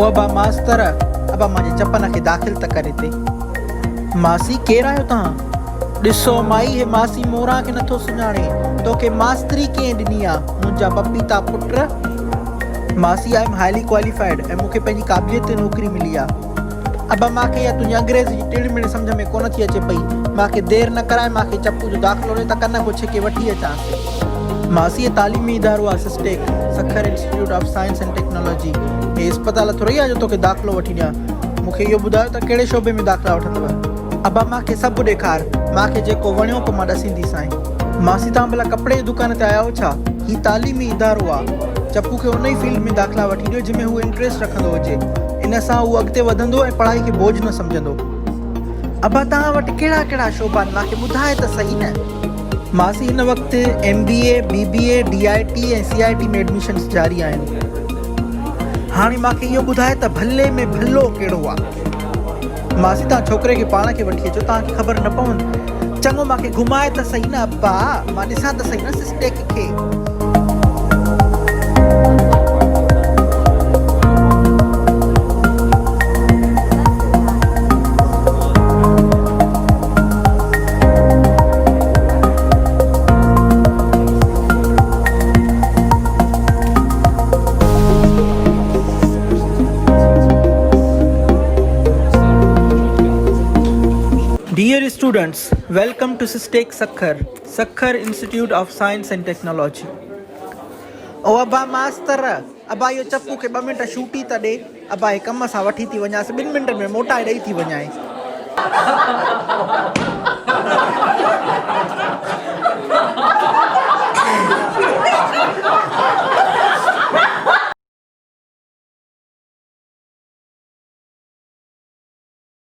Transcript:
अबा मास्तर अबा मुंहिंजे चपन खे दाख़िल त करे थे। मासी केरु आहियो तव्हां? ॾिसो माई हे मासी मोरा खे नथो सुञाणे, तोखे मास्तरी कीअं ॾिनी आहे? मुंहिंजा पपीता पुट। मासी आई एम हाईली क्वालिफाइड ऐं मूंखे पंहिंजी क़ाबिलियत ते नौकिरी मिली आहे। अबा मूंखे इहा तुंहिंजी अंग्रेज़ जी टिड़ मिड़ सम्झ में कोन थी अचे पई। मूंखे देरि न कराए, मूंखे चप्पू जो दाख़िलो ॾे त कन पुछे के वठी अचां। मासी ये तालीमी इदारो आहे Sistec, Sukkur institute of science and technology. हे अस्पताल थोरी आहे जो तोखे दाख़िलो वठी ॾियां। मूंखे इहो ॿुधायो त कहिड़े शोबे में दाख़िला वठंदव? अबा मूंखे सभु ॾेखार, मूंखे जेको वणियो पोइ मां ॾसींदीसांइ। मासी तव्हां भला कपिड़े जी दुकान ते आया हो छा? ही तालीमी इदारो आहे। चप्पू खे उन ई फील्ड में दाख़िला वठी ॾियो जंहिंमें हू इंट्रस्ट रखंदो हुजे। इन सां उहो अॻिते वधंदो ऐं पढ़ाई खे बोझ न सम्झंदो। अबा तव्हां वटि कहिड़ा कहिड़ा शोबा आहिनि, मूंखे ॿुधाए त सही न। मासी हिन वक़्तु MBA, BBA, DIT ऐं CIT में एडमिशन्स जारी आहिनि। हाणे मूंखे इहो ॿुधाए त भले में भलो कहिड़ो आहे? मासी तव्हां छोकिरे खे पाण खे वठी अचो, तव्हांखे ख़बर न पवंदी। चङो मूंखे घुमाए त सही न अब्बा, मां ॾिसां त सही न सिस्टेक खे। Dear students, welcome to SISTECH Sakhar Institute of Science and Technology. ओ अबा मास्तर, अबा इहो चप्पू खे 2 मिंट शूटी त ॾे। अबा हे कम सां वठी थी वञासि, 2 मिंटनि में मोटाए ॾेई थी वञाए।